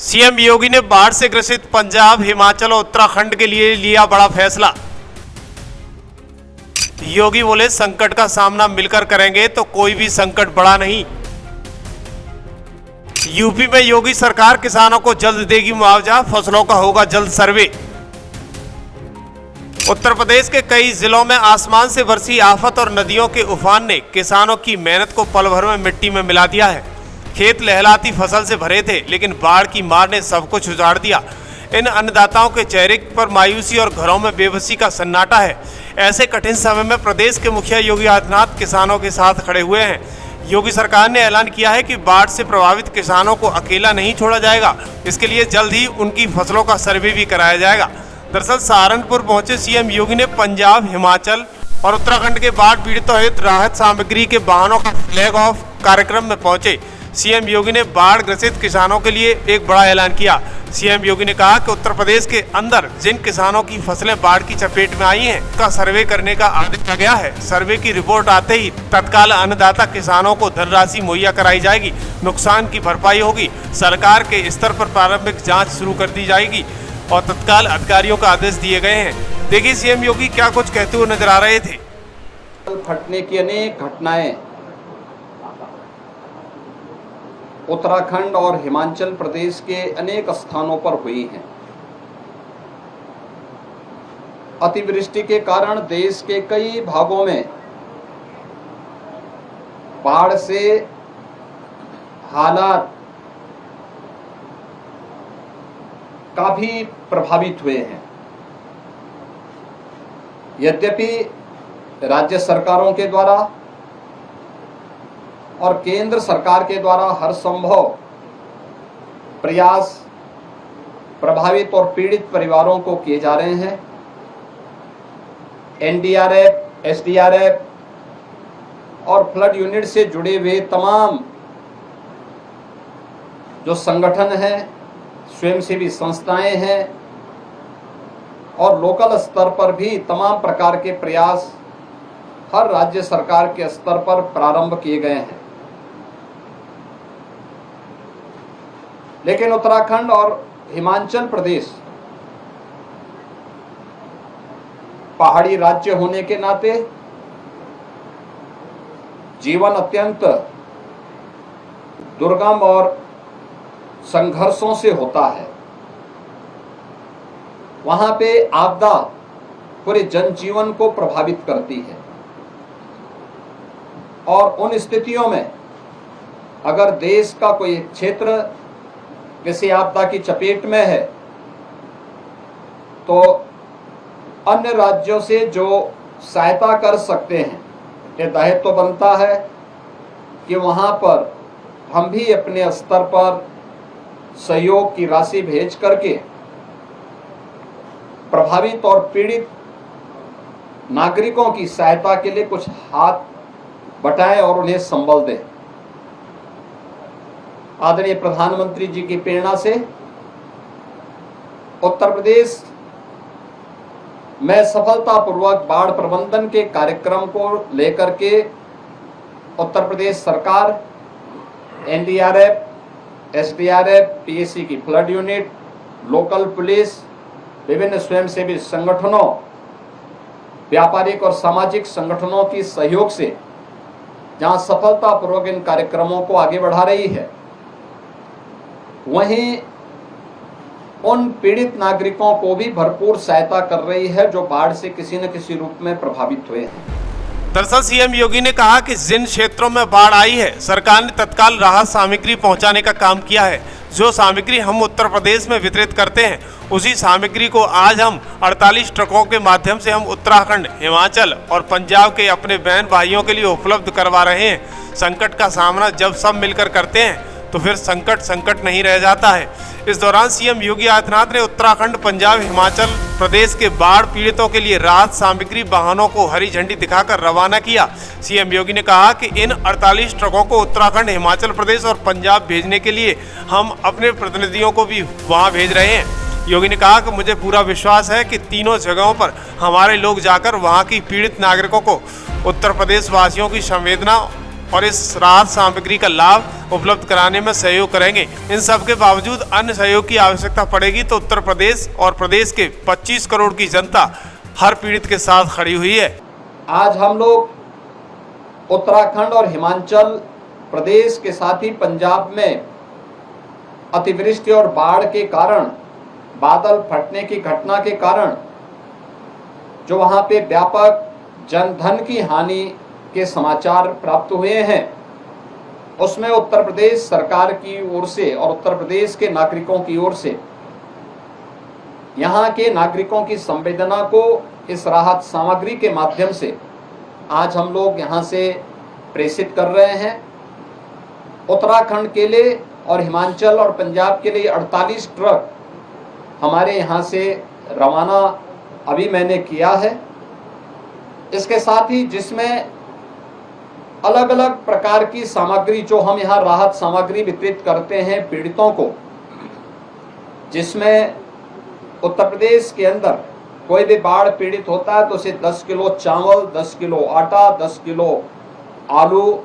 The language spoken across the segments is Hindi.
सीएम योगी ने बाढ़ से ग्रसित पंजाब, हिमाचल और उत्तराखंड के लिए लिया बड़ा फैसला। योगी बोले, संकट का सामना मिलकर करेंगे तो कोई भी संकट बड़ा नहीं। यूपी में योगी सरकार किसानों को जल्द देगी मुआवजा, फसलों का होगा जल्द सर्वे। उत्तर प्रदेश के कई जिलों में आसमान से बरसी आफत और नदियों के उफान ने किसानों की मेहनत को पल भर में मिट्टी में मिला दिया है। खेत लहलाती फसल से भरे थे, लेकिन बाढ़ की मार ने सब कुछ उजाड़ दिया। इन अन्नदाताओं के चेहरे पर मायूसी और घरों में बेबसी का सन्नाटा है। ऐसे कठिन समय में प्रदेश के मुखिया योगी आदित्यनाथ किसानों के साथ खड़े हुए हैं। योगी सरकार ने ऐलान किया है कि बाढ़ से प्रभावित किसानों को अकेला नहीं छोड़ा जाएगा। इसके लिए जल्द ही उनकी फसलों का सर्वे भी कराया जाएगा। दरअसल सहारनपुर पहुंचे सीएम योगी ने पंजाब, हिमाचल और उत्तराखंड के बाढ़ पीड़ितों हित राहत सामग्री के वाहनों का फ्लैग ऑफ कार्यक्रम में पहुंचे। सीएम योगी ने बाढ़ ग्रसित किसानों के लिए एक बड़ा ऐलान किया। सीएम योगी ने कहा कि उत्तर प्रदेश के अंदर जिन किसानों की फसलें बाढ़ की चपेट में आई हैं, उसका सर्वे करने का आदेश दिया गया है। सर्वे की रिपोर्ट आते ही तत्काल अन्नदाता किसानों को धनराशि मुहैया कराई जाएगी, नुकसान की भरपाई होगी। सरकार के स्तर पर प्रारंभिक जाँच शुरू कर दी जाएगी और तत्काल अधिकारियों का आदेश दिए गए हैं। देखिए सीएम योगी क्या कुछ कहते हुए नजर आ रहे थे। फटने की अनेक घटनाएं उत्तराखंड और हिमाचल प्रदेश के अनेक स्थानों पर हुई हैं। अतिवृष्टि के कारण देश के कई भागों में बाढ़ से हालात काफी प्रभावित हुए हैं। यद्यपि राज्य सरकारों के द्वारा और केंद्र सरकार के द्वारा हर संभव प्रयास प्रभावित और पीड़ित परिवारों को किए जा रहे हैं। एनडीआरएफ, एसडीआरएफ और फ्लड यूनिट से जुड़े हुए तमाम जो संगठन हैं, स्वयंसेवी संस्थाएं हैं और लोकल स्तर पर भी तमाम प्रकार के प्रयास हर राज्य सरकार के स्तर पर प्रारंभ किए गए हैं। लेकिन उत्तराखंड और हिमाचल प्रदेश पहाड़ी राज्य होने के नाते जीवन अत्यंत दुर्गम और संघर्षों से होता है। वहां पे आपदा पूरे जनजीवन को प्रभावित करती है और उन स्थितियों में अगर देश का कोई क्षेत्र किसी आपदा की चपेट में है तो अन्य राज्यों से जो सहायता कर सकते हैं, ये दायित्व तो बनता है कि वहां पर हम भी अपने स्तर पर सहयोग की राशि भेज करके प्रभावित और पीड़ित नागरिकों की सहायता के लिए कुछ हाथ बटाएं और उन्हें संबल दें। आदरणीय प्रधानमंत्री जी की प्रेरणा से उत्तर प्रदेश में सफलतापूर्वक बाढ़ प्रबंधन के कार्यक्रम को लेकर के उत्तर प्रदेश सरकार, एनडीआरएफ, एसडीआरएफ, पीएसी की फ्लड यूनिट, लोकल पुलिस, विभिन्न स्वयंसेवी संगठनों, व्यापारिक और सामाजिक संगठनों की सहयोग से जहां सफलतापूर्वक इन कार्यक्रमों को आगे बढ़ा रही है, वहीं उन पीड़ित नागरिकों को भी भरपूर सहायता कर रही है जो बाढ़ से किसी न किसी रूप में प्रभावित हुए हैं। दरअसल सीएम योगी ने कहा कि जिन क्षेत्रों में बाढ़ आई है, सरकार ने तत्काल राहत सामग्री पहुंचाने का काम किया है। जो सामग्री हम उत्तर प्रदेश में वितरित करते हैं, उसी सामग्री को आज हम 48 ट्रकों के माध्यम से हम उत्तराखंड, हिमाचल और पंजाब के अपने बहन भाइयों के लिए उपलब्ध करवा रहे हैं। संकट का सामना जब सब मिलकर करते हैं तो फिर संकट नहीं रह जाता है। इस दौरान सीएम योगी आदित्यनाथ ने उत्तराखंड, पंजाब, हिमाचल प्रदेश के बाढ़ पीड़ितों के लिए राहत सामग्री वाहनों को हरी झंडी दिखाकर रवाना किया। सीएम योगी ने कहा कि इन 48 ट्रकों को उत्तराखंड, हिमाचल प्रदेश और पंजाब भेजने के लिए हम अपने प्रतिनिधियों को भी वहां भेज रहे हैं। योगी ने कहा कि मुझे पूरा विश्वास है कि तीनों जगहों पर हमारे लोग जाकर वहां की पीड़ित नागरिकों को उत्तर प्रदेश वासियों की संवेदना और इस राहत सामग्री का लाभ उपलब्ध कराने में सहयोग करेंगे। इन सब के बावजूद अन्य सहयोग की आवश्यकता पड़ेगी तो उत्तर प्रदेश और प्रदेश के 25 करोड़ की जनता हर पीड़ित के साथ खड़ी हुई है। आज हम लोग उत्तराखंड और हिमाचल प्रदेश के साथ ही पंजाब में अतिवृष्टि और बाढ़ के कारण, बादल फटने की घटना के कारण जो वहां पे व्यापक जनधन की हानि के समाचार प्राप्त हुए हैं, उसमें उत्तर प्रदेश सरकार की ओर से और उत्तर प्रदेश के नागरिकों की ओर से यहाँ के नागरिकों की संवेदना को इस राहत सामग्री के माध्यम से आज हम लोग यहाँ से प्रेषित कर रहे हैं। उत्तराखंड के लिए और हिमाचल और पंजाब के लिए 48 ट्रक हमारे यहाँ से रवाना अभी मैंने किया है। इसके साथ ही जिसमें अलग अलग प्रकार की सामग्री जो हम यहाँ राहत सामग्री वितरित करते हैं पीड़ितों को, जिसमें उत्तर प्रदेश के अंदर कोई भी बाढ़ पीड़ित होता है तो उसे 10 किलो चावल, 10 किलो आटा, 10 किलो आलू,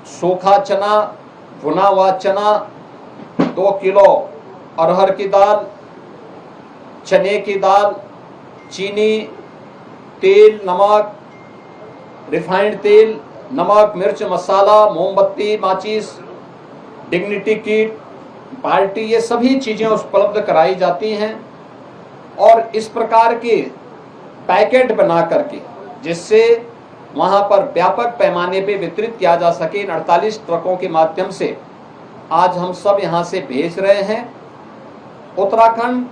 सूखा चना, भुना हुआ चना, 2 किलो अरहर की दाल, चने की दाल, चीनी, तेल, नमक, रिफाइंड तेल, नमक, मिर्च, मसाला, मोमबत्ती, माचिस, डिग्निटी किट, बाल्टी, ये सभी चीजें उपलब्ध कराई जाती हैं। और इस प्रकार के पैकेट बना करके जिससे वहां पर व्यापक पैमाने पे वितरित किया जा सके, इन 48 ट्रकों के माध्यम से आज हम सब यहां से भेज रहे हैं। उत्तराखंड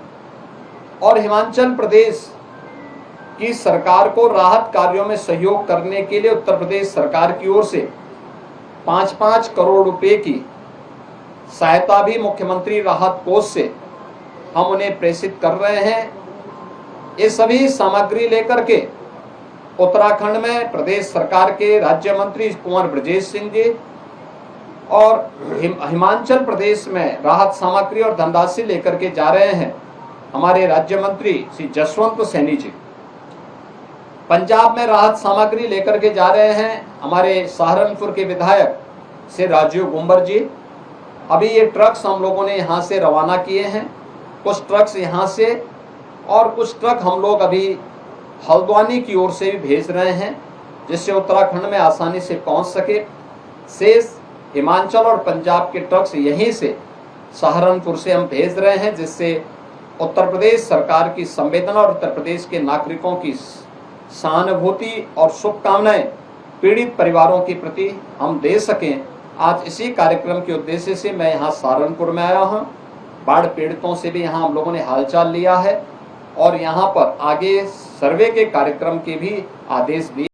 और हिमाचल प्रदेश की सरकार को राहत कार्यों में सहयोग करने के लिए उत्तर प्रदेश सरकार की ओर से 5-5 करोड़ रुपए की सहायता भी मुख्यमंत्री राहत कोष से हम उन्हें प्रेषित कर रहे हैं। ये सभी सामग्री लेकर के उत्तराखंड में प्रदेश सरकार के राज्य मंत्री कुंवर ब्रजेश सिंह जी और हिमाचल प्रदेश में राहत सामग्री और धनराशि लेकर के जा रहे हैं हमारे राज्य मंत्री श्री जसवंत सैनी जी। पंजाब में राहत सामग्री लेकर के जा रहे हैं हमारे सहारनपुर के विधायक श्री राजीव गुंबर जी। अभी ये ट्रक्स हम लोगों ने यहाँ से रवाना किए हैं, कुछ ट्रक्स यहाँ से और कुछ ट्रक हम लोग अभी हल्द्वानी की ओर से भी भेज रहे हैं, जिससे उत्तराखंड में आसानी से पहुँच सके। शेष हिमाचल और पंजाब के ट्रक्स यहीं से सहारनपुर से हम भेज रहे हैं, जिससे उत्तर प्रदेश सरकार की संवेदना और उत्तर प्रदेश के नागरिकों की सहानुभूति और शुभकामनाएं पीड़ित परिवारों के प्रति हम दे सकें। आज इसी कार्यक्रम के उद्देश्य से मैं यहाँ सहारनपुर में आया हूँ। बाढ़ पीड़ितों से भी यहाँ हम लोगों ने हालचाल लिया है और यहाँ पर आगे सर्वे के कार्यक्रम के भी आदेश दिए।